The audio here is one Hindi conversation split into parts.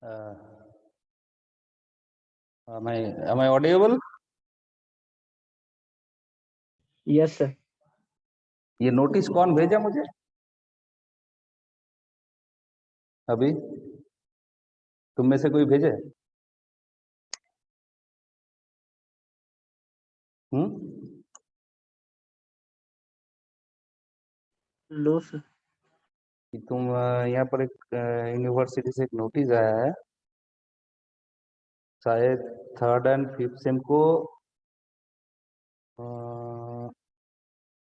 Uh, am I audible? Yes sir. ये नोटिस कौन भेजा मुझे अभी? तुम में से कोई भेजे? No sir. कि तुम यहाँ पर एक यूनिवर्सिटी से एक नोटिस आया है, शायद 3rd and 5th सेम को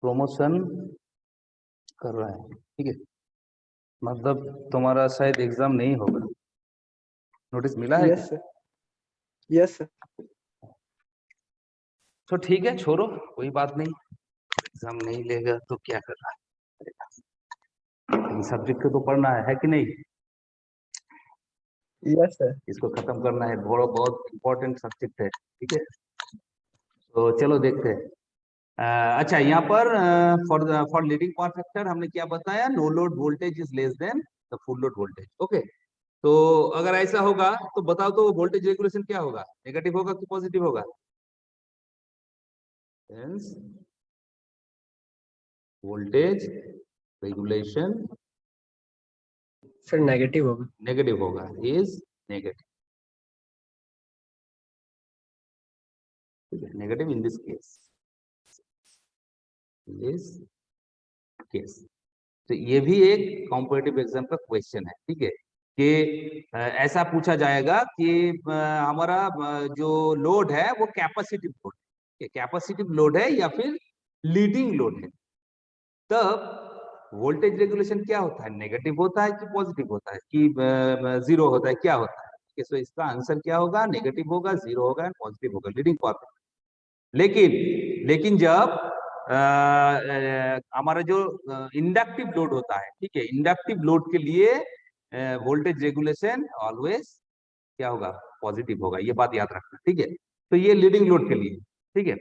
प्रमोशन कर रहा है, ठीक है? मतलब तुम्हारा शायद एग्जाम नहीं होगा। नोटिस मिला है यस क्या? सर। Yes sir. तो ठीक है, छोड़ो, कोई बात नहीं। एग्जाम नहीं लेगा तो क्या कर रहा है, सब्जेक्ट को तो पढ़ना है कि नहीं? Yes sir. इसको खत्म करना है, बहुत बहुत इंपॉर्टेंट सब्जेक्ट है, ठीक है? तो चलो देखते हैं। अच्छा, यहाँ पर फॉर लीडिंग पावर फैक्टर हमने क्या बताया? No load voltage is less than the full load voltage. Okay, तो अगर ऐसा होगा तो बताओ तो वोल्टेज रेगुलेशन क्या होगा? नेगेटिव होगा कि पॉजिटिव होगा? वोल्टेज रेगुलेशन सर नेगेटिव होगा। नेगेटिव होगा, is negative, negative in this case, इस केस। तो ये भी एक कॉम्पिटिटिव एग्जाम का क्वेश्चन है, ठीक है? कि ऐसा पूछा जाएगा कि हमारा जो लोड है वो कैपेसिटिव लोड है, कैपेसिटिव लोड है या फिर लीडिंग लोड है। तब वोल्टेज रेगुलेशन क्या होता है? नेगेटिव होता है कि पॉजिटिव होता है कि जीरो होता है, क्या होता है? तो इसका आंसर क्या होगा? नेगेटिव होगा, जीरो होगा, पॉजिटिव होगा, लीडिंग पावर। लेकिन लेकिन जब हमारा जो इंडक्टिव लोड होता है, ठीक है, इंडक्टिव लोड के लिए वोल्टेज रेगुलेशन ऑलवेज क्या होगा? पॉजिटिव होगा, ये बात याद रखना, ठीक है? तो ये लीडिंग लोड के लिए, ठीक है?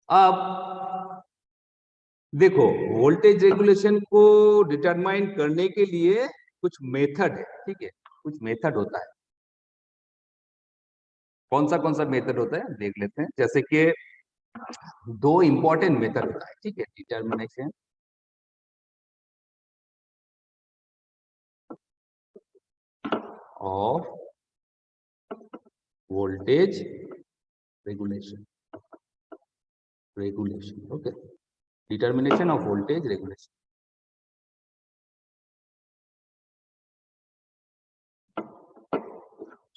अब देखो, वोल्टेज रेगुलेशन को डिटरमाइन करने के लिए कुछ मेथड है, ठीक है? कुछ मेथड होता है। कौन सा मेथड होता है देख लेते हैं। जैसे कि दो इंपॉर्टेंट मेथड होता है, ठीक है? Determination of voltage regulation, okay, determination of voltage regulation.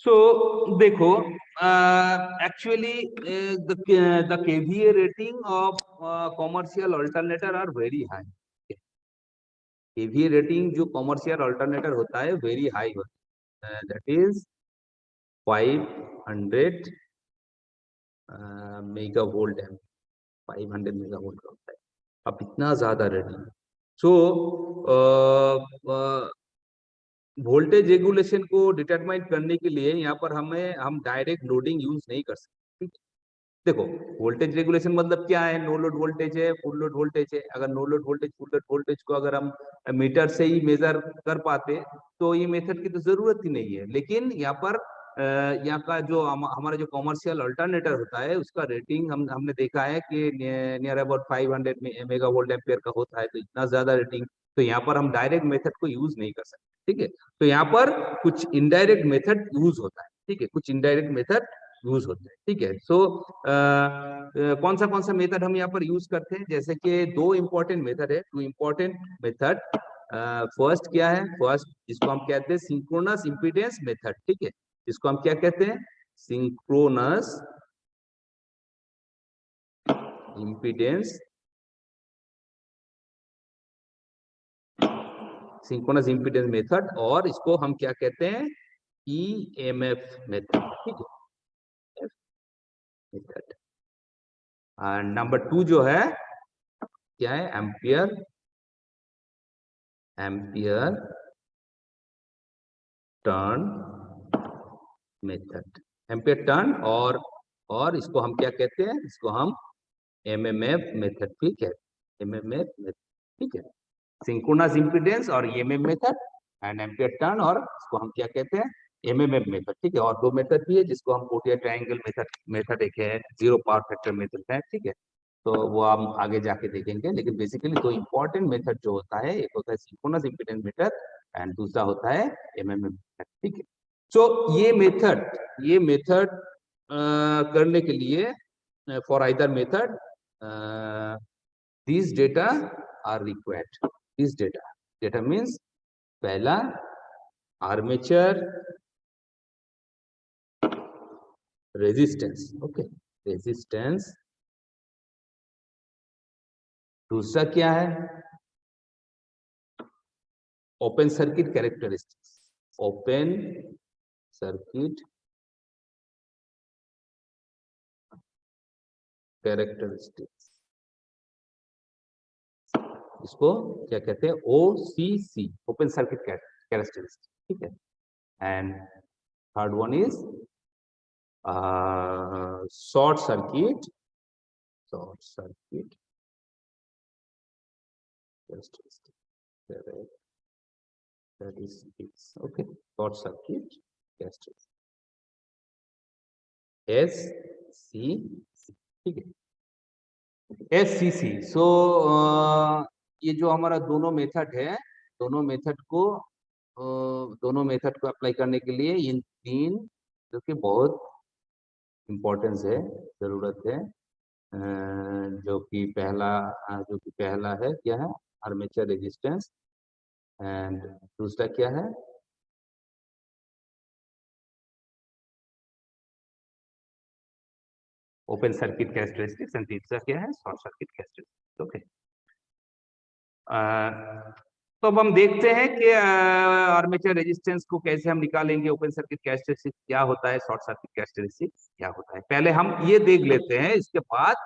So देखो, actually the kVA rating of commercial alternator are very high. kVA rating जो commercial alternator होता है very high होता है, that is 500 मेगावोल्ट है, 500 मेगावोल्ट का होता है। अब इतना ज्यादा रेटिंग, सो वोल्टेज रेगुलेशन को डिटरमाइन करने के लिए यहाँ पर हम डायरेक्ट लोडिंग यूज नहीं कर सकते, ठीक है? देखो, वोल्टेज रेगुलेशन मतलब क्या है? नो लोड वोल्टेज है, फुल लोड वोल्टेज है। अगर no load voltage, full load voltage को अगर हम मीटर से ही मेजर कर पाते तो ये मेथड की तो जरूरत ही नहीं है। लेकिन यहाँ पर यहाँ का जो हमारा जो कॉमर्शियल अल्टरनेटर होता है उसका रेटिंग हमने देखा है कि नियर अबाउट 500 मेगावोल्ट एम्पियर का होता है, तो इतना ज्यादा रेटिंग, तो यहाँ पर हम डायरेक्ट मेथड को यूज नहीं कर सकते, ठीक है? तो यहाँ पर कुछ इनडायरेक्ट मेथड यूज होता है, ठीक है? कुछ इनडायरेक्ट मेथड यूज होते हैं, ठीक है? सो कौन सा मेथड हम यहाँ पर यूज करते हैं? जैसे कि दो इंपॉर्टेंट मेथड है, टू इंपॉर्टेंट मेथड। फर्स्ट क्या है? फर्स्ट जिसको हम कहते हैं सिंक्रोनस इम्पीडेंस मेथड, ठीक है? इसको हम क्या कहते हैं? Synchronous impedance, synchronous impedance method, और इसको हम क्या कहते हैं? ईएमएफ मेथड, ठीक है? मेथड। नंबर 2 जो है क्या है? Ampere turn method, ampere turn, और इसको हम क्या कहते हैं? इसको हम एमएमएफ मेथड भी कहते हैं, एमएमएफ मेथड, ठीक है? सिंक्रोनस इम्पीडेंस और EMF method and ampere turn, और इसको हम क्या कहते हैं? एमएमएम मेथड, ठीक है। और दो मेथड भी है जिसको हम कोटिया ट्रायंगल मेथड एक है, जीरो पावर फैक्टर मेथड है, ठीक है। तो वो हम आगे जाके देखेंगे, लेकिन बेसिकली दो इंपॉर्टेंट मेथड जो होता है, एक होता है सिंक्रोनस इम्पीडेंस मेथड एंड दूसरा होता है एमएमएम मेथड, ठीक है। सो ये मेथड करने के लिए for either method these data are required. This data means पहला आर्मेचर रेजिस्टेंस, ओके, रेजिस्टेंस। दूसरा क्या है, open circuit characteristics, open circuit characteristics, इसको क्या कहते हैं, OCC, ओपन सर्किट कैरेक्टरिस्टिक्स, ठीक है। And third one is short circuit characteristics, okay, short circuit characteristics, SCC, ठीक है, SCC। सो ये जो हमारा दोनों मेथड है, दोनों मेथड को अप्लाई करने के लिए इन तीन जो कि बहुत इम्पोर्टेंस है, जरूरत है, जो कि पहला है क्या है, आर्मेचर रेजिस्टेंस, एंड दूसरा क्या है, ओपन सर्किट कैरेक्टरिस्टिक्स, एंड तीसरा क्या है, शॉर्ट सर्किट कैरेक्टरिस्टिक्स, ओके। तो अब हम देखते हैं कि आर्मेचर रेजिस्टेंस को कैसे हम निकालेंगे, ओपन सर्किट कैरेक्टरिस्टिक्स क्या होता है, शॉर्ट सर्किट कैरेक्टरिस्टिक्स क्या होता है। पहले हम ये देख लेते हैं, इसके बाद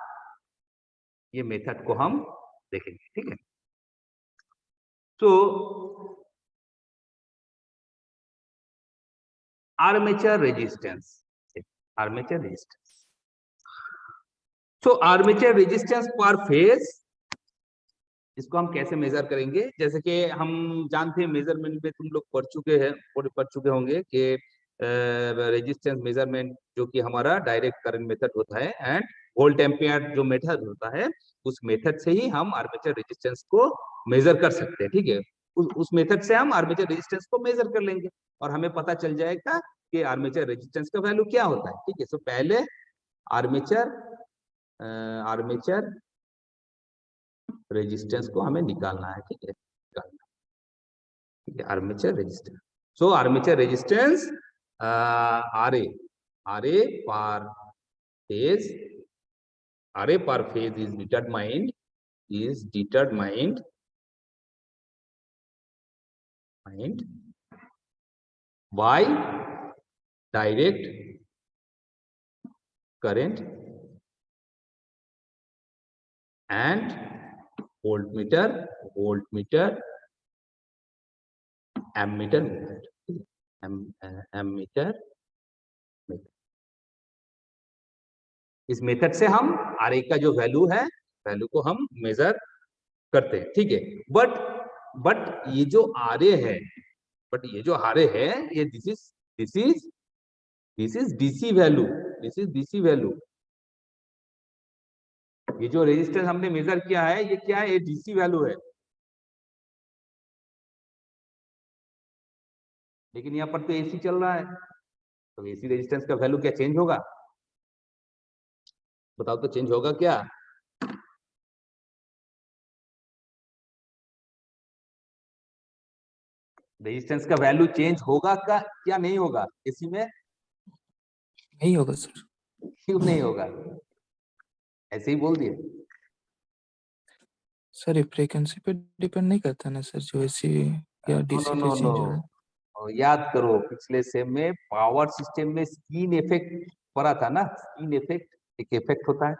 ये मेथड को हम देखेंगे, ठीक है। तो आर्मेचर रेजिस्टेंस, तो आर्मेचर रेजिस्टेंस पर फेज, इसको हम कैसे मेजर करेंगे, जैसे कि हम जानते हैं मेजरमेंट में तुम लोग पढ़ चुके होंगे कि रेजिस्टेंस मेजरमेंट जो कि हमारा डायरेक्ट करंट मेथड होता है, एंड वोल्ट एम्पियर जो मेथड होता है, उस मेथड से ही हम आर्मेचर रेजिस्टेंस को मेजर कर सकते हैं, ठीक है। उस मेथड से हम आर्मेचर रेजिस्टेंस को मेजर कर लेंगे और हमें पता चल जाएगा कि आर्मेचर रेजिस्टेंस का वैल्यू क्या होता है, ठीक है। सो पहले आर्मेचर रेजिस्टेंस को हमें निकालना है, ठीक है, आर्मेचर रेजिस्टेंस। सो आर्मेचर रेजिस्टेंस आरए पर phase is determined by direct current and voltmeter ammeter इस मेथड से हम आरए का जो वैल्यू को हम मेजर करते हैं, ठीक है। बट ये जो आरए है, ये दिस इज डीसी वैल्यू, ये जो रेजिस्टेंस हमने मेजर किया है, ये क्या है, ये डीसी वैल्यू है। लेकिन यहाँ पर तो एसी चल रहा है, तो एसी रेजिस्टेंस का वैल्यू क्या चेंज होगा, बताओ तो, चेंज होगा क्या? रेजिस्टेंस का वैल्यू चेंज होगा क्या नहीं होगा एसी में? नहीं होगा सर। क्यों नहीं होगा? ऐसे ही बोल दिए सर ये फ्रीक्वेंसी पे डिपेंड नहीं करता ना सर, जो एसी या डीसी पे चेंज हो रहा है। याद करो पिछले सेम में पावर सिस्टम में स्किन इफेक्ट पढ़ा था ना, स्किन इफेक्ट एक इफेक्ट होता है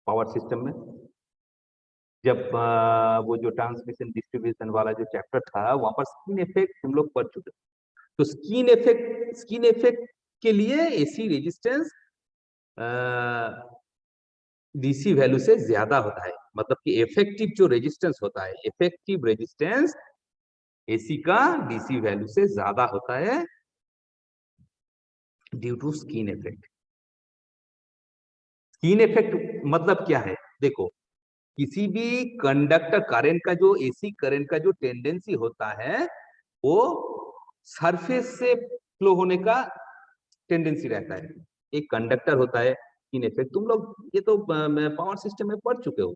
पावर सिस्टम में। जब वो जो ट्रांसमिशन डिस्ट्रीब्यूशन वाला जो चैप्टर था, वहां पर स्किन इफेक्ट तुम लोग पढ़ चुके। तो स्किन इफेक्ट के लिए एसी रेजिस्टेंस डीसी वैल्यू से ज्यादा होता है, मतलब कि इफेक्टिव जो रेजिस्टेंस होता है, इफेक्टिव रेजिस्टेंस एसी का डीसी वैल्यू से ज्यादा होता है due to skin effect. Skin effect मतलब क्या है? देखो, किसी भी कंडक्टर करंट का जो एसी करंट का जो टेंडेंसी होता है वो सरफेस से फ्लो होने का टेंडेंसी रहता है। एक कंडक्टर होता है, इन इफेक्ट तुम लोग ये तो पावर सिस्टम में पढ़ चुके हो।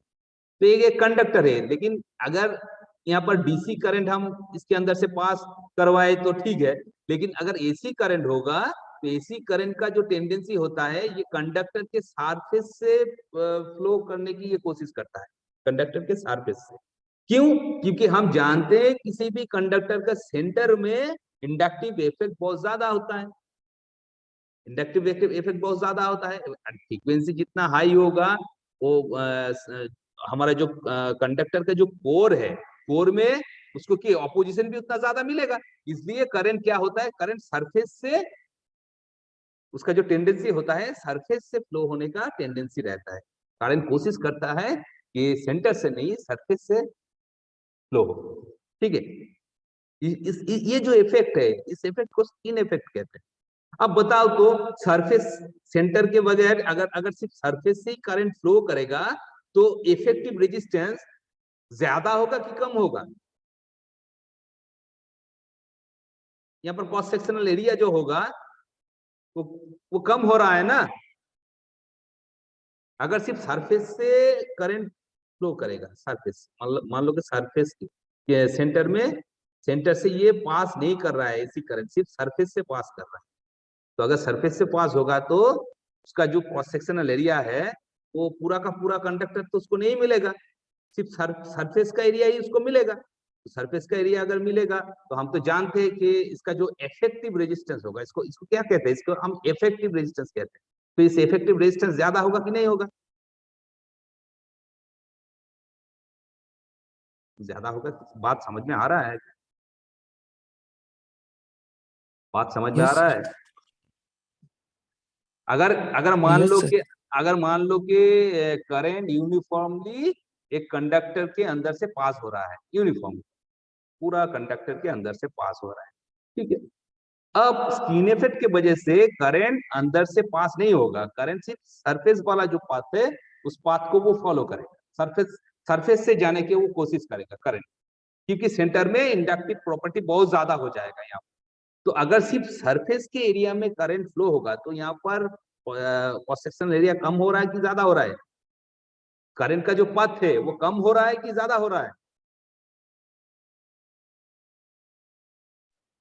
तो एक कंडक्टर है, लेकिन अगर यहाँ पर डीसी करंट हम इसके अंदर से पास करवाए तो ठीक है, लेकिन अगर एसी करंट होगा तो एसी करंट का जो टेंडेंसी होता है ये कंडक्टर के सरफेस से फ्लो करने की ये कोशिश करता है, कंडक्टर के सरफेस से। क्यों? क्योंकि हम जानते हैं किसी भी कंडक्टर का सेंटर में इंडक्टिव इफेक्ट बहुत ज्यादा होता है। इंडक्टिव इफेक्ट बहुत ज्यादा होता है, फ्रीक्वेंसी जितना हाई होगा वो हमारा जो कंडक्टर का जो कोर है, कोर में उसको की ऑपोजिशन भी उतना ज्यादा मिलेगा। इसलिए करंट क्या होता है, करंट सरफेस से, उसका जो टेंडेंसी होता है सरफेस से फ्लो होने का टेंडेंसी रहता है। करंट कोशिश करता है कि सेंटर से नहीं सरफेस से फ्लो हो। ठीक है, ये जो इफेक्ट है इस इफेक्ट को स्किन इफेक्ट कहते हैं। अब बताओ तो सरफेस सेंटर के बगैर अगर अगर सिर्फ सरफेस से ही करंट फ्लो करेगा तो इफेक्टिव रेजिस्टेंस ज्यादा होगा कि कम होगा? यहाँ पर क्रॉस सेक्शनल एरिया जो होगा वो कम हो रहा है ना। अगर सिर्फ सरफेस से करंट फ्लो करेगा, सरफेस मान लो कि सरफेस के सेंटर में, सेंटर से ये पास नहीं कर रहा है इसी करंट, सिर्फ सरफेस से पास कर रहा है। तो अगर सरफेस से पास होगा तो उसका जो क्रॉस सेक्शनल एरिया है वो पूरा का पूरा कंडक्टर तो उसको नहीं मिलेगा, सिर्फ सरफेस का एरिया ही उसको मिलेगा। तो सरफेस का एरिया अगर मिलेगा तो हम तो जानते हैं कि इसका जो इफेक्टिव रेजिस्टेंस होगा, इसको इसको क्या कहते हैं, इसको हम इफेक्टिव रेजिस्टेंस कहते हैं। तो इस इफेक्टिव रेजिस्टेंस ज्यादा होगा कि नहीं होगा? ज्यादा होगा। बात समझ में आ रहा है? बात समझ में आ यस रहा सर, है? अगर अगर मान यस लो सर, कि अगर मान लो कि करंट यूनिफॉर्मली एक कंडक्टर के अंदर से पास हो रहा है, यूनिफॉर्म पूरा कंडक्टर के अंदर से पास हो रहा है, ठीक है। अब स्किन इफेक्ट के वजह से करंट अंदर से पास नहीं होगा, करंट सिर्फ सरफेस वाला जो पाथ है उस पाथ को वो फॉलो करेगा, सरफेस सरफेस से जाने की वो कोशिश करेगा करंट, क्योंकि सेंटर में इंडक्टिव प्रॉपर्टी बहुत ज्यादा हो जाएगा यहाँ। तो अगर सिर्फ सरफेस के एरिया में करंट फ्लो होगा तो यहाँ पर क्रॉस सेक्शनल एरिया कम हो रहा है कि ज्यादा हो रहा है? करंट का जो पथ है वो कम हो रहा है कि ज्यादा हो रहा है?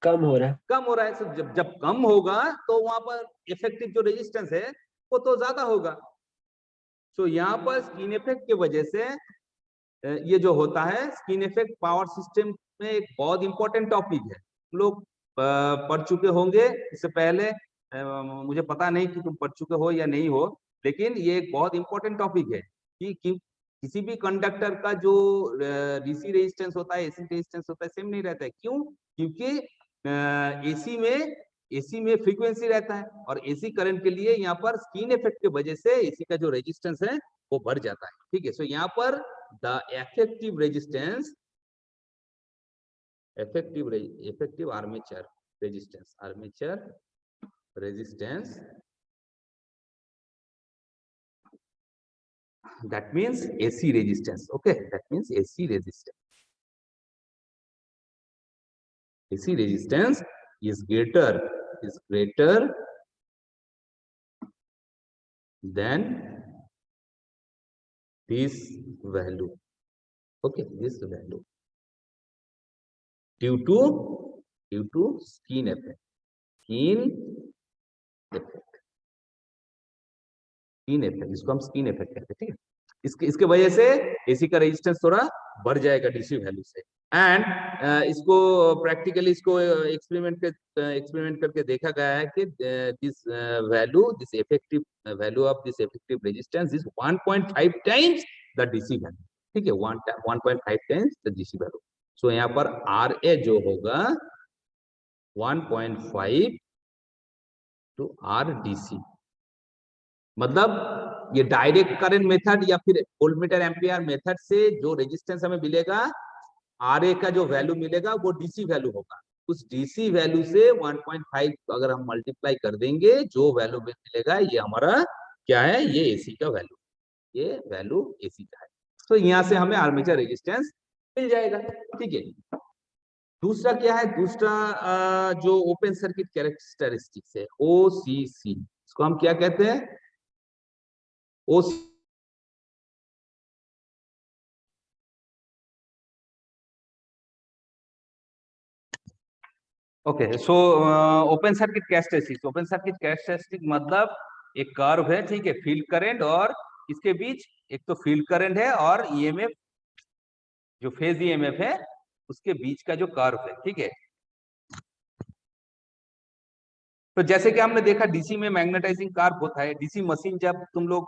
कम हो रहा है। कम हो रहा है। तो जब जब कम होगा तो वहां पर इफेक्टिव जो रेजिस्टेंस है वो तो ज्यादा होगा। तो यहाँ पर स्किन इफेक्ट की वजह से ये जो होता है स्किन इफेक्ट पावर सिस्टम में एक बहुत इंपॉर्टेंट टॉपिक है। हम लोग पढ़ चुके होंगे इससे पहले, मुझे पता नहीं कि तुम पढ़ चुके हो या नहीं हो, लेकिन ये एक बहुत इंपॉर्टेंट टॉपिक है कि किसी भी कंडक्टर का जो डीसी रेजिस्टेंस होता है, एसी रेजिस्टेंस होता है, सेम नहीं रहता है। क्यों? क्योंकि एसी में फ्रीक्वेंसी रहता है और एसी करंट के लिए यहाँ पर स्किन इफेक्ट की वजह से एसी का जो रेजिस्टेंस है वो बढ़ जाता है। ठीक है, सो यहाँ पर the effective resistance, effective armature resistance, that means AC resistance. Okay, that means AC resistance is greater than this value. Okay, this value due to skin effect. Skin effect, इसको हम स्किन इफेक्ट कहते हैं। ठीक है, इसके वजह से एसी का रेजिस्टेंस थोड़ा बढ़ जाएगा डीसी वैल्यू से। एंड इसको प्रैक्टिकली इसको एक्सपेरिमेंट करके देखा गया है कि this effective value of this effective resistance is 1.5 times the DC value. ठीक है, 1.5 टाइम्स द डीसी वैल्यू। सो यहाँ पर आर ए जो होगा 1.5 टू आर डीसी, मतलब ये डायरेक्ट करंट मेथड या फिर वोल्टमीटर एम्पियर मेथड से जो रेजिस्टेंस हमें मिलेगा RA का जो वैल्यू मिलेगा वो DC वैल्यू होगा। उस DC वैल्यू से 1.5 अगर हम मल्टीप्लाई कर देंगे, जो वैल्यू मिलेगा ये हमारा क्या है, ये AC का वैल्यू, ये वैल्यू AC का है। तो यहाँ से हमें आर्मेचर रेजिस्टेंस मिल जाएगा। ठीक है, दूसरा क्या है, दूसरा जो ओपन सर्किट कैरेक्टरिस्टिक्स है OCC, इसको हम क्या कहते हैं, OCC। Okay, so open circuit characteristic मतलब एक कर्व है, ठीक है, फील्ड करंट और इसके बीच एक तो फील्ड करंट है और EMF जो फेज EMF है उसके बीच का जो कर्व है। ठीक है, तो जैसे कि हमने देखा डीसी में मैग्नेटाइजिंग कर्व होता है, डीसी मशीन जब तुम लोग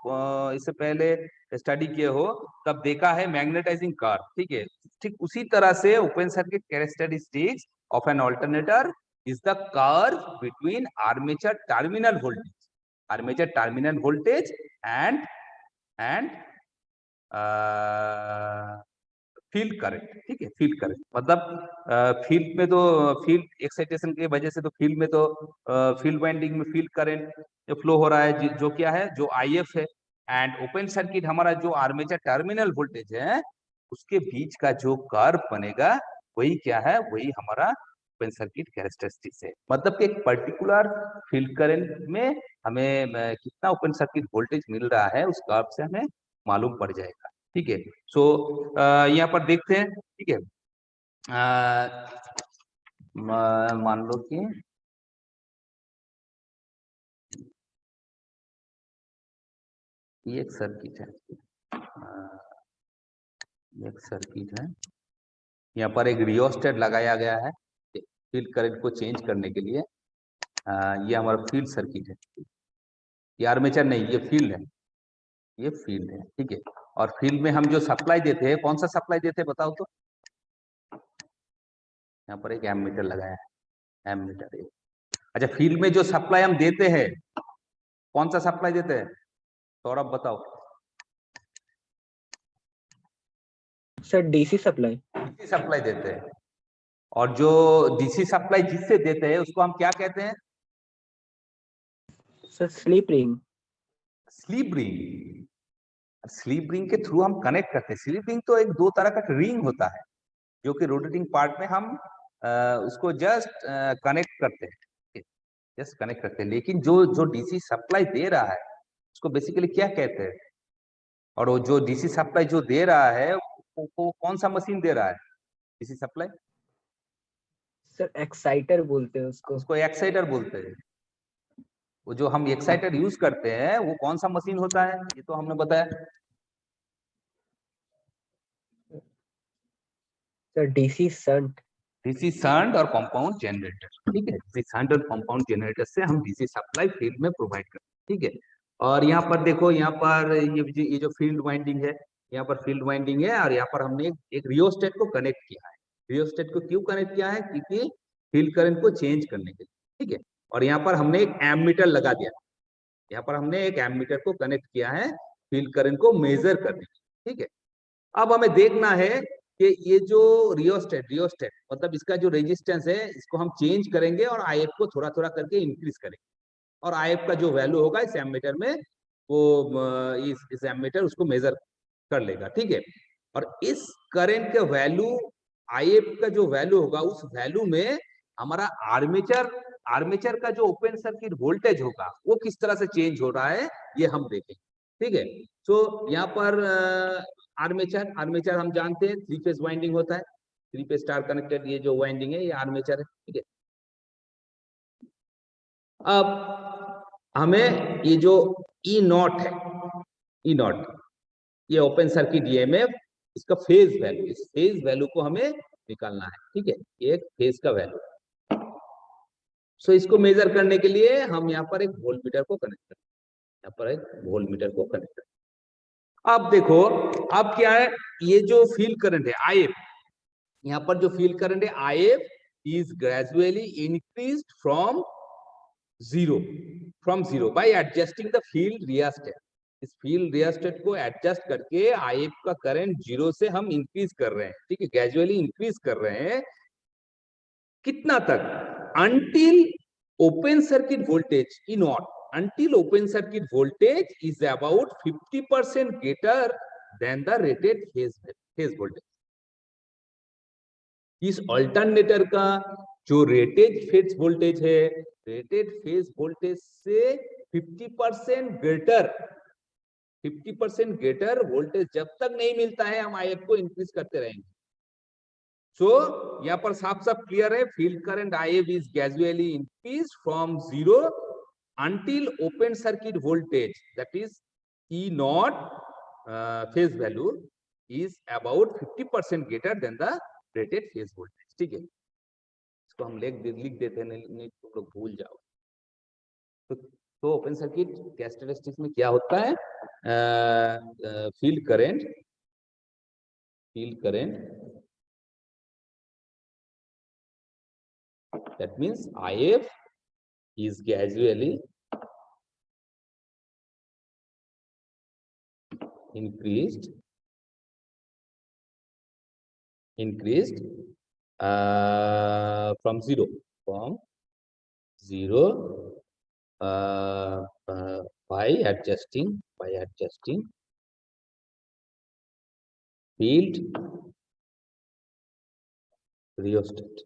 इससे पहले स्टडी किए हो तब देखा है मैग्नेटाइजिंग कर्व। ठीक है, ठीक उसी तरह से open circuit characteristics of an alternator is the curve between armature terminal voltage and field current. ठीक है, फील्ड करंट मतलब फील्ड में तो फील्ड एक्साइटेशन की वजह से तो फील्ड में तो फील्ड वाइंडिंग में फील्ड करंट जो फ्लो हो रहा है जो क्या है, जो IF है। एंड ओपन सर्किट हमारा जो आर्मेचर टर्मिनल वोल्टेज है उसके बीच का जो कर्व बनेगा वही क्या है, वही हमारा ओपन सर्किट कैरेक्टरिस्टिक्स है। मतलब कि एक पर्टिकुलर फील्ड करंट में हमें कितना ओपन सर्किट वोल्टेज मिल रहा है उस कर्व से हमें मालूम पड़ जाएगा। ठीक है, सो यहाँ पर देखते हैं। ठीक है, मान लो कि ये एक सर्किट है, यहाँ पर एक रियोस्टेट लगाया गया है फील्ड करंट को चेंज करने के लिए। ये हमारा फील्ड सर्किट है, ये आर्मेचर नहीं, ये फील्ड है, ये फील्ड है। ठीक है, और फील्ड में हम जो सप्लाई देते हैं, कौन सा सप्लाई देते हैं बताओ तो, यहाँ पर एक एमीटर लगाया है, एमीटर। अच्छा, फील्ड में जो सप्लाई हम देते हैं कौन सा सप्लाई देते हैं, सौरभ बताओ। Sir DC supply. DC supply देते हैं, और जो डीसी सप्लाई जिससे देते हैं उसको हम क्या कहते हैं, sir sleep ring. Sleep ring. Sleep ring के थ्रू हम कनेक्ट करते हैं। स्लीप रिंग तो एक दो तरह का रिंग होता है जो कि रोटेटिंग पार्ट में हम उसको जस्ट कनेक्ट करते हैं, जस्ट कनेक्ट करते हैं। लेकिन जो जो डीसी सप्लाई दे रहा है उसको बेसिकली क्या कहते हैं, और वो जो डीसी सप्लाई जो दे रहा है वो कौन सा मशीन दे रहा है डीसी सप्लाई, सर एक्साइटर बोलते हैं उसको। उसको एक्साइटर बोलते हैं। वो जो हम एक्साइटर यूज करते हैं वो कौन सा मशीन होता है, ये तो हमने बताया। Sir DC shunt. DC shunt और कंपाउंड जनरेटर। ठीक है, डीसी शंट और कंपाउंड जनरेटर से हम डीसी सप्लाई फील्ड में प्रोवाइड करते हैं। ठीक है, और यहाँ पर देखो, यहाँ पर ये जो फील्ड वाइंडिंग है, यहाँ पर फील्ड वाइंडिंग है, और यहाँ पर हमने एक रियोस्टेट को कनेक्ट किया है। रियोस्टेट को क्यों कनेक्ट किया है, क्योंकि फील्ड करंट को चेंज करने के लिए। ठीक है, और यहाँ पर हमने एक एमीटर लगा दिया, यहाँ पर हमने एक एमीटर को कनेक्ट किया है फील्ड करंट को मेजर करने के लिए। ठीक है, अब हमें देखना है कि ये जो रियोस्टेट मतलब इसका जो रेजिस्टेंस है इसको हम चेंज करेंगे और IF को थोड़ा थोड़ा करके इंक्रीज करेंगे, और IF का जो वैल्यू होगा इस एमीटर में वो इस एमीटर उसको मेजर कर लेगा। ठीक है, और इस करंट का वैल्यू, IF का जो वैल्यू होगा उस वैल्यू में हमारा आर्मेचर का जो ओपन सर्किट वोल्टेज होगा वो किस तरह से चेंज हो रहा है ये हम देखेंगे। ठीक है, तो यहाँ पर आर्मेचर हम जानते हैं 3 फेज वाइंडिंग होता है, 3 फेज स्टार कनेक्टेड ये जो वाइंडिंग है ये आर्मेचर है। ठीक है, अब हमें ये जो E0 है, E0 ये ओपन सर्किट EMF, इसका फेज वैल्यू, इस फेज वैल्यू को हमें निकालना है। ठीक है, ये एक फेज का वैल्यू। सो इसको मेजर करने के लिए हम यहाँ पर एक वोल्टमीटर को कनेक्ट करते हैं, यहाँ पर एक वोल्टमीटर को कनेक्ट करते हैं। अब देखो, अब क्या है, ये जो फील्ड करंट है IF, यहाँ पर जो फील्ड करंट है IF is gradually increased from zero by adjusting the field rheostat. इस फील्ड रियोस्टेट को एडजस्ट करके आईएफ का करंट 0 से हम इंक्रीज कर रहे हैं, ठीक है, ग्रेजुअली इंक्रीज कर रहे हैं। कितना तक? until open circuit voltage E naught, until open circuit voltage is about 50% greater than the rated phase voltage। इस अल्टरनेटर का जो रेटेड फेज वोल्टेज है, रेटेड फेज वोल्टेज से 50% ग्रेटर वोल्टेज जब तक नहीं मिलता है, हम आईएफ को इंक्रीज करते रहेंगे। सो यहाँ पर साफ साफ क्लियर है, field current IF is gradually increase from 0 until open circuit voltage, that is E naught phase value is about 50% greater than the rated phase voltage। ठीक है, इसको हम लिख देते हैं, नहीं तुम लोग भूल जाओ। तो ओपन सर्किट कैरेक्टरिस्टिक्स में क्या होता है? Field current that means IF is gradually increased from 0 by adjusting field rheostat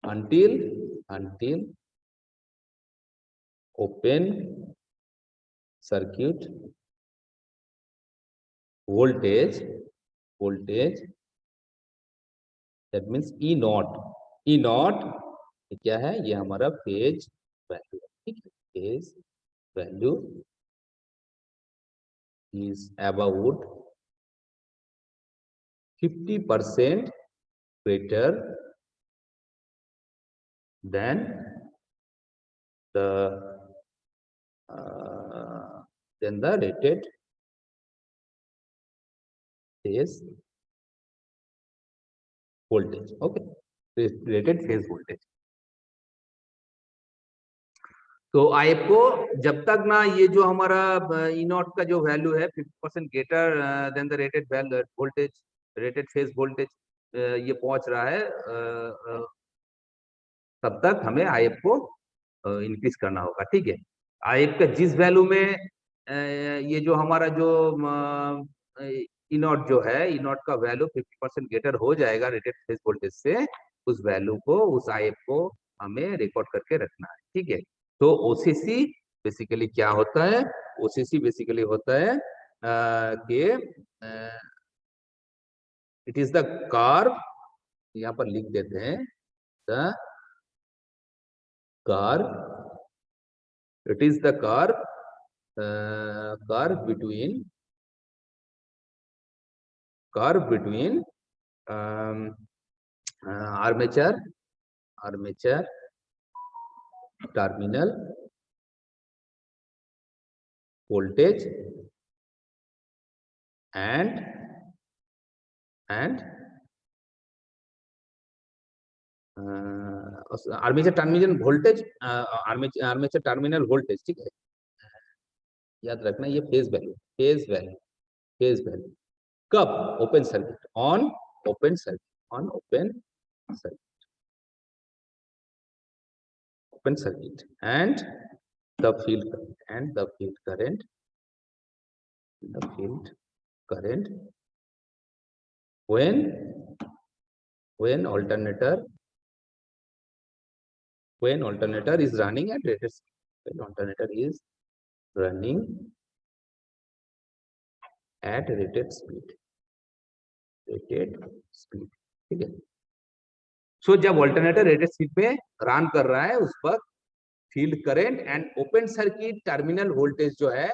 until open circuit voltage that means E naught ये क्या है? ये हमारा फेज वैल्यू है, ठीक है, phase value is about 50% greater than the rated phase voltage। Okay, rated phase voltage. तो आईएफ को जब तक ना ये जो हमारा ई नॉट का जो वैल्यू है 50% greater than the rated voltage, rated phase voltage ये पहुंच रहा है, तब तक हमें आईएफ को इंक्रीज करना होगा। ठीक है, आईएफ का जिस वैल्यू में ये जो हमारा जो ई नॉट जो है, ई नॉट का वैल्यू 50% ग्रेटर हो जाएगा रेटेड फेज वोल्टेज से, उस वैल्यू को, उस आईएफ को हमें रिकॉर्ड करके रखना है। ठीक है, तो ओसीसी बेसिकली क्या होता है? ओसीसी बेसिकली होता है कि इट इज द कर्व, यहाँ पर लिख देते हैं, the curve, it is the curve between armature terminal voltage and armature terminal voltage, armature terminal voltage. ठीक है, याद रखना ये फेज वैल्यू कब? Open circuit, on open circuit and the field current when alternator is running at rated speed, when alternator is running at rated speed। ठीक है, सो जब अल्टरनेटर रेटेड स्पीड पे रन कर रहा है, उस पर field current and open circuit terminal voltage जो है,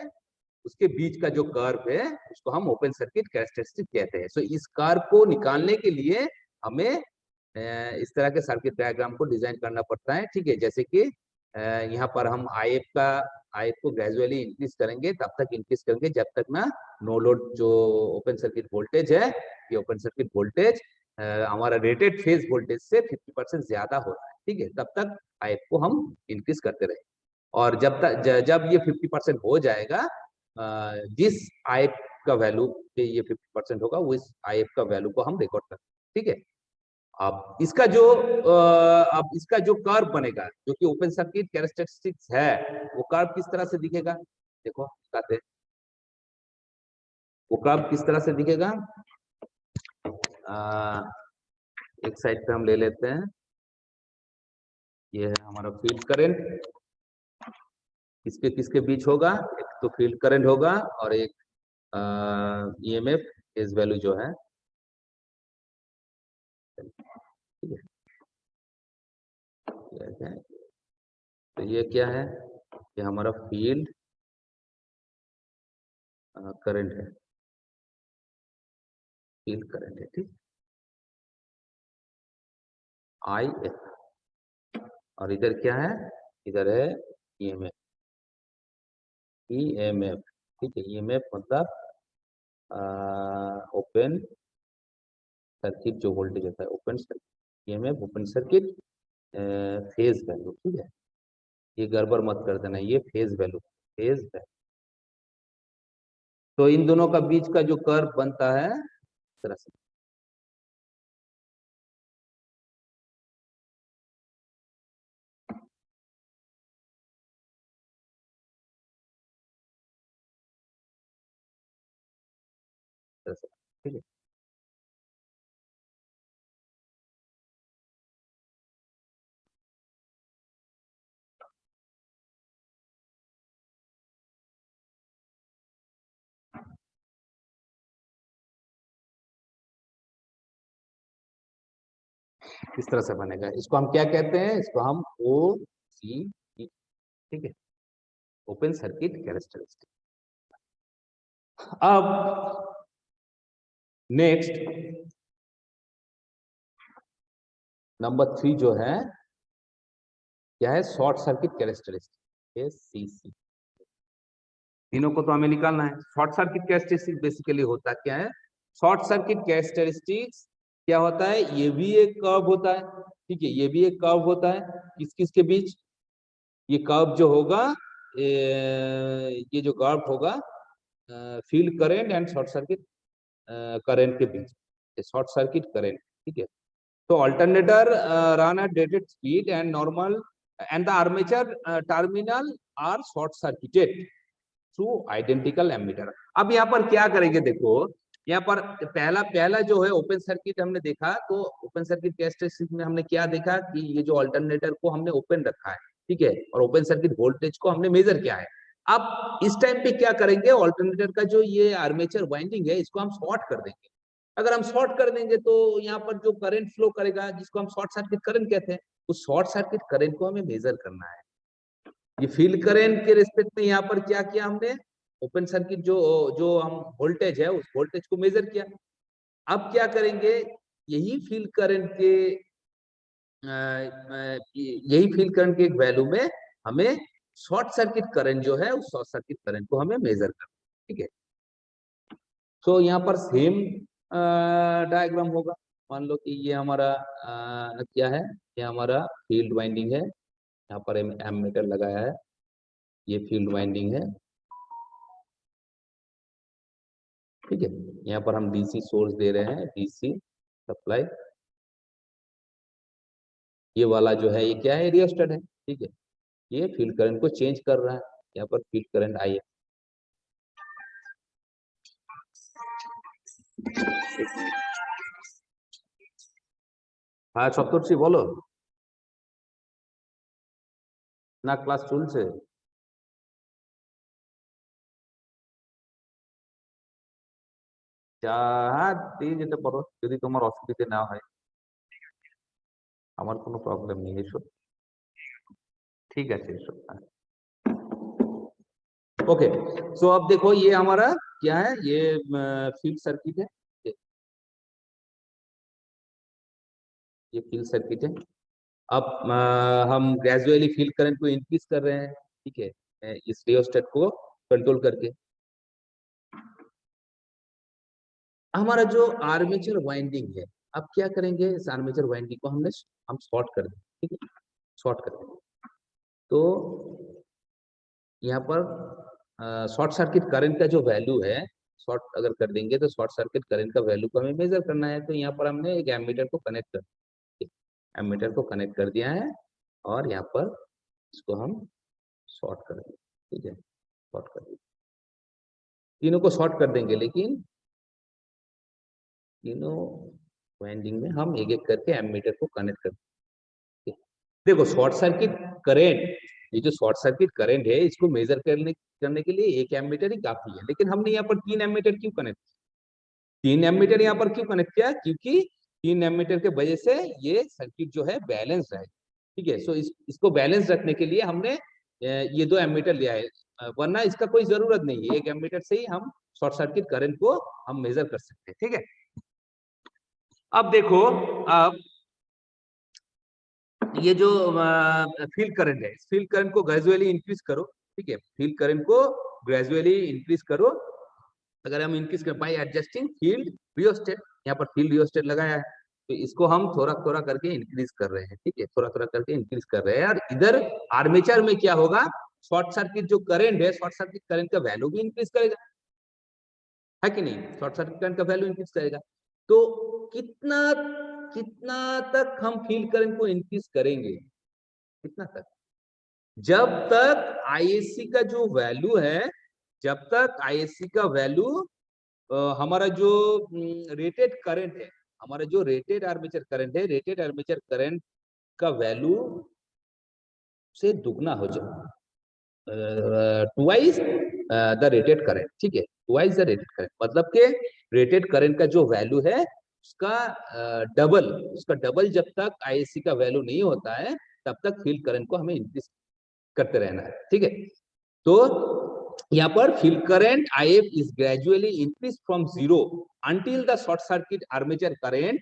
उसके बीच का जो कर्व है, उसको हम ओपन सर्किट कैरेक्टरिस्टिक कहते हैं। सो इस कर्व को निकालने के लिए हमें इस तरह के सर्किट डायग्राम को डिजाइन करना पड़ता है। ठीक है, जैसे कि यहाँ पर हम आईएफ को ग्रेजुअली इंक्रीज करेंगे, तब तक इंक्रीज करेंगे जब तक ना नो लोड जो ओपन सर्किट वोल्टेज है, ये ओपन सर्किट वोल्टेज हमारा रेटेड फेज वोल्टेज से 50% ज्यादा हो रहा है। ठीक है, तब तक आईएफ को हम इंक्रीज करते रहे, और जब ये 50% हो जाएगा, जिस आईएफ का वैल्यू पे ये 50% होगा, वो इस आईएफ का वैल्यू को हम रिकॉर्ड करते हैं। ठीक है, अब इसका जो कर्व बनेगा, जो कि ओपन सर्किट कैरेक्टरिस्टिक्स है, वो कर्व किस तरह से दिखेगा, देखो दिखाते हैं। वो कर्व किस तरह से दिखेगा, एक साइड पे हम ले लेते हैं, ये है हमारा फील्ड करंट, किसके किसके बीच होगा, एक तो फील्ड करंट होगा और एक ईएमएफ फेज वैल्यू जो है, ठीक है, तो ये क्या है, ये हमारा फील्ड करंट है, फील्ड करंट है, ठीक, आई एफ, और इधर क्या है, इधर है ईएमएफ, ईएमएफ, ठीक है, ईएमएफ मतलब ओपन सर्किट जो वोल्टेज होता है, open circuit EMF, open circuit phase value, ठीक है, ये गड़बड़ मत कर देना, ये फेज वैल्यू, फेज वैल्यू। तो इन दोनों का बीच का जो कर्व बनता है इस तरह से, ठीक है, इस तरह से बनेगा। इसको हम क्या कहते हैं, इसको हम ओ सी, ठीक है, ओपन सर्किट कैरेक्टरिस्टिक। अब नेक्स्ट नंबर 3 जो है क्या है, शॉर्ट सर्किट कैरेक्टरिस्टिक, एससीसी। तीनों को तो हमें निकालना है। शॉर्ट सर्किट कैरेक्टरिस्टिक बेसिकली होता क्या है, शॉर्ट सर्किट कैरेक्टरिस्टिक्स क्या होता है, ये भी एक कर्व होता है, ठीक है, ये भी एक कर्व होता है, किस किस के बीच, ये कर्व जो होगा, ये जो कर्व होगा field current and short circuit current के बीच, शॉर्ट सर्किट करंट, ठीक है। तो alternator run at rated speed and normal and the armature terminal are short circuited through identical ammeter. अब यहाँ पर क्या करेंगे, देखो यहाँ पर पहला पहला जो है ओपन सर्किट हमने देखा, तो ओपन सर्किट कैरेक्टरिस्टिक में हमने क्या देखा कि ये जो अल्टरनेटर को हमने ओपन रखा है, ठीक है, और ओपन सर्किट वोल्टेज को हमने मेजर किया है। अब इस टाइम पे क्या करेंगे, अल्टरनेटर का जो ये आर्मेचर वाइंडिंग है, इसको हम शॉर्ट कर देंगे। अगर हम शॉर्ट कर देंगे तो यहाँ पर जो करंट फ्लो करेगा, जिसको हम शॉर्ट सर्किट करंट कहते हैं, उस शॉर्ट सर्किट करंट को हमें मेजर करना है। ये फील्ड करंट के रिस्पेक्ट में यहाँ पर क्या किया हमने, ओपन सर्किट जो जो हम वोल्टेज है, उस वोल्टेज को मेजर किया। अब क्या करेंगे, यही फील्ड करंट के यही फील्ड करंट के एक वैल्यू में हमें शॉर्ट सर्किट करंट जो है, उस शॉर्ट सर्किट करंट को हमें मेजर करना, ठीक है। तो यहाँ पर सेम डायग्राम होगा। मान लो कि ये हमारा क्या है, ये हमारा फील्ड वाइंडिंग है, यहाँ पर एमीटर लगाया है, ये फील्ड वाइंडिंग है, ठीक है। यहाँ पर हम डीसी सोर्स दे रहे हैं, डीसी सप्लाई, ये वाला जो है ये क्या है, रियोस्टेट है, ठीक है। ये फील्ड करंट को चेंज कर रहा है, यहाँ पर फील्ड करंट आई है। হ্যাঁ সপ্তর্ষি বলো, না ক্লাস চলছে? হ্যাঁ দিয়ে যেতে পারো যদি তোমার অসুবিধে না হয়, আমার কোনো প্রবলেম নেই, এসো, ঠিক আছে এসো। ओके, सो अब देखो ये हमारा क्या है, ये फील्ड सर्किट है, ये फील्ड सर्किट है। अब हम ग्रेजुअली फील्ड करंट को इंक्रीज कर रहे हैं, ठीक है, इस रियोस्टेट को कंट्रोल करके। हमारा जो आर्मेचर वाइंडिंग है, अब क्या करेंगे, इस आर्मेचर वाइंडिंग को हम शॉर्ट कर देंगे, ठीक है। शॉर्ट कर देंगे तो यहाँ पर शॉर्ट सर्किट करंट का जो वैल्यू है, शॉर्ट अगर कर देंगे तो शॉर्ट सर्किट करंट का वैल्यू को हमें मेजर करना है। तो यहाँ पर हमने एक एमीटर को कनेक्ट कर दिया है और यहाँ पर इसको हम शॉर्ट कर देंगे। ठीक है, शॉर्ट कर देंगे, तीनों को शॉर्ट कर देंगे, लेकिन तीनों वाइंडिंग में हम एक एक करके एमीटर को कनेक्ट कर देंगे। देखो शॉर्ट सर्किट करंट, ये जो शॉर्ट सर्किट करंट है इसको मेजर करने के लिए एक एमीटर ही काफी है, लेकिन हमने यहाँ पर 3 एमीटर क्यों कनेक्ट किया? 3 एमीटर यहाँ पर क्यों कनेक्ट किया? क्योंकि 3 एमीटर के वजह से ये सर्किट जो है बैलेंस रहे। ठीक है, सो इसको बैलेंस रखने के लिए हमने ये 2 एमीटर लिया है, वरना इसका कोई जरूरत नहीं है। एक एमीटर से ही हम शॉर्ट सर्किट करंट को हम मेजर कर सकते हैं। ठीक है, अब देखो, अब ये जो फील्ड करंट है, फील्ड करंट को ग्रेजुअली इंक्रीज करो। ठीक है, फील्ड करंट को ग्रेजुअली इंक्रीज करो। अगर हम इंक्रीज कर पाए एडजस्टिंग फील्ड रियोस्टेट, यहाँ पर फील्ड रियोस्टेट लगाया है तो इसको हम थोड़ा थोड़ा करके इंक्रीज कर रहे हैं। ठीक है, थोड़ा थोड़ा करके इंक्रीज कर रहे हैं। और इधर आर्मेचर में क्या होगा, शॉर्ट सर्किट जो करंट है, शॉर्ट सर्किट करंट का वैल्यू भी इंक्रीज करेगा, है कि नहीं? शॉर्ट सर्किट करंट का वैल्यू इंक्रीज करेगा। तो कितना कितना तक हम फील्ड करंट को इंक्रीज करेंगे? कितना तक? जब तक आईएससी का जो वैल्यू है, जब तक आईएससी का वैल्यू हमारा जो रेटेड करंट है, हमारा जो रेटेड आर्मेचर करंट है, रेटेड आर्मेचर करंट का वैल्यू से दुगना हो जाए, ट्वाइस द रेटेड करंट। ठीक है, ट्वाइस द रेटेड करंट मतलब के रेटेड करंट का जो वैल्यू है उसका डबल जब तक आईएससी का वैल्यू नहीं होता है तब तक फील्ड करंट को हमें इंक्रीज करते रहना है। ठीक है, तो यहाँ पर field current IF is gradually increase from 0 until the short circuit armature current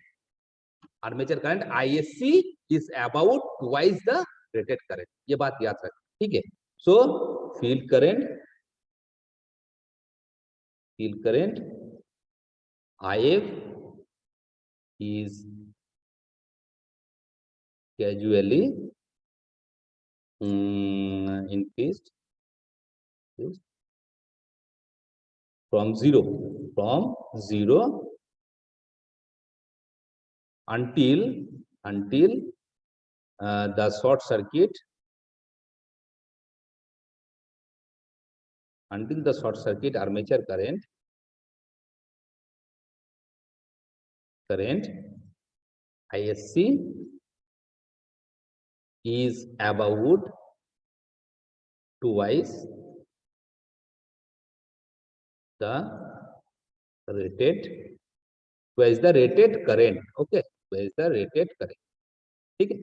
ISC is about twice the rated current। ये बात याद रखें। ठीक है, सो field current IF is gradually increased from zero until the short circuit armature current ISC is about twice the rated current। okay, twice the rated current। ठीक है,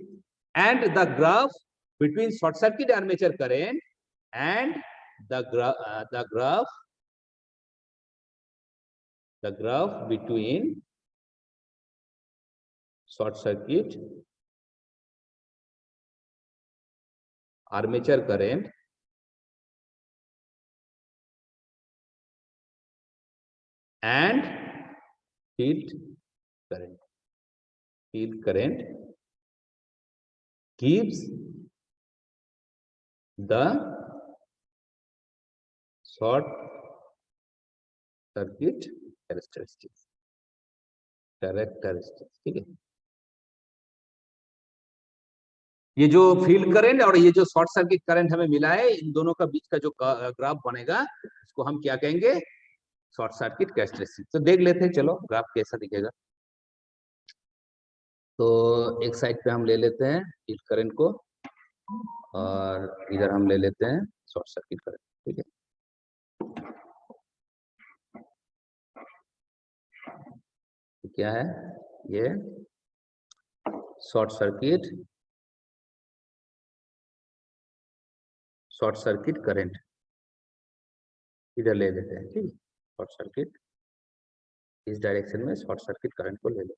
and the graph between short circuit armature current and the graph between short circuit armature current and field current gives the short circuit characteristics। ठीक है, ये जो फील्ड करंट और ये जो शॉर्ट सर्किट करंट हमें मिला है, इन दोनों का बीच का जो ग्राफ बनेगा उसको हम क्या कहेंगे? Short circuit characteristics. तो देख लेते हैं, चलो ग्राफ कैसा दिखेगा। तो एक साइड पे हम ले लेते हैं फील्ड करंट को और इधर हम ले लेते हैं शॉर्ट सर्किट करंट। ठीक है, तो क्या है ये? शॉर्ट सर्किट करंट इधर ले लेते हैं। ठीक है, शॉर्ट सर्किट इस डायरेक्शन में शॉर्ट सर्किट करंट को ले लो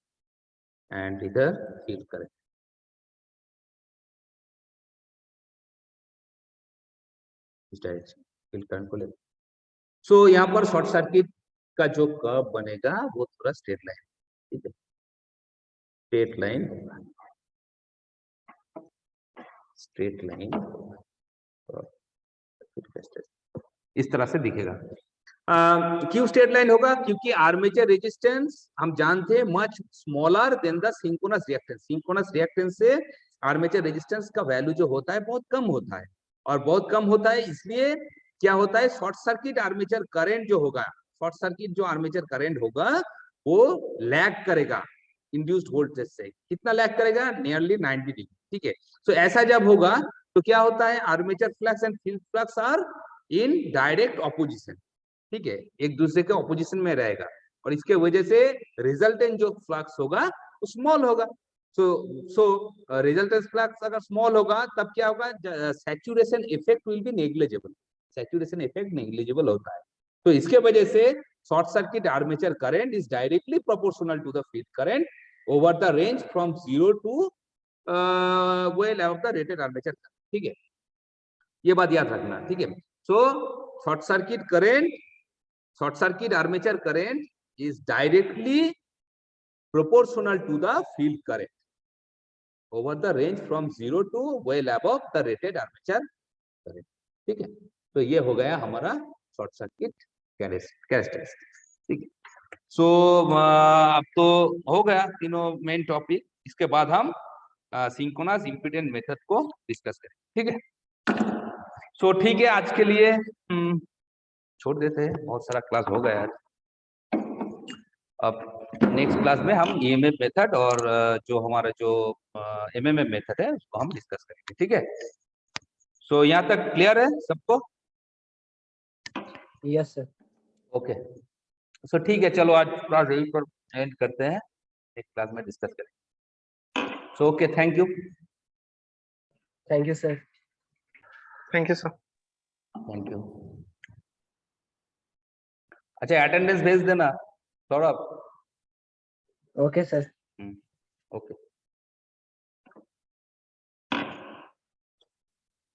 एंड इधर फील्ड करंट इस डायरेक्शन, फील्ड करंट को ले लो। सो यहाँ पर शॉर्ट सर्किट का जो कर्व बनेगा वो थोड़ा स्ट्रेट लाइन। ठीक है, स्ट्रेट लाइन होगा। स्ट्रेट लाइन इस तरह से दिखेगा। क्यों स्ट्रेट लाइन होगा? क्योंकि आर्मेचर रेजिस्टेंस हम जानते हैं much smaller than the synchronous reactance. Synchronous reactance से आर्मेचर रेजिस्टेंस का वैल्यू जो होता है बहुत कम होता है, और बहुत कम होता है इसलिए क्या होता है, शॉर्ट सर्किट आर्मेचर करंट जो होगा, शॉर्ट सर्किट जो आर्मेचर करंट होगा वो लैग करेगा इंड्यूस्ड वोल्टेज से। कितना लैग करेगा? Nearly 90 degree. ठीक है, तो ऐसा जब होगा तो क्या होता है, armature flux and field flux are in direct opposition. ठीक है, एक दूसरे के ऑपोजिशन में रहेगा, और इसके वजह से रिजल्टेंट जो फ्लक्स होगा वो स्मॉल होगा। सो रिजल्टेंट फ्लक्स अगर स्मॉल होगा तब क्या होगा, saturation effect will be negligible. Saturation effect negligible होता है, तो इसके वजह से short circuit armature current is directly proportional to the field current over the range from 0 to well above the rated armature. ठीक है, ये बात याद रखना। ठीक है, so short circuit armature current is directly proportional to the field current over the range from 0 to well above the rated armature current. ठीक है, तो ये हो गया हमारा शॉर्ट सर्किट कैरेक्टरिस्टिक्स। ठीक है, सो अब तो हो गया तीनों मेन टॉपिक। इसके बाद हम सिंक्रोनस इम्पीडेंस मेथड को डिस्कस करेंगे। ठीक है, सो ठीक है, आज के लिए छोड़ देते हैं, बहुत सारा क्लास हो गया आज। अब नेक्स्ट क्लास में हम ईएमएफ मेथड और जो हमारा जो एमएमएफ मेथड है उसको हम डिस्कस करेंगे। ठीक है, सो यहाँ तक क्लियर है सबको? Yes sir. ओके, सो ठीक है, चलो आज क्लास यहीं पर एंड करते हैं, नेक्स्ट क्लास में डिस्कस करेंगे। So okay, thank you. Thank you sir. Thank you sir. Thank you. अच्छा, अटेंडेंस भेज देना सौरभ। Okay sir. ओके।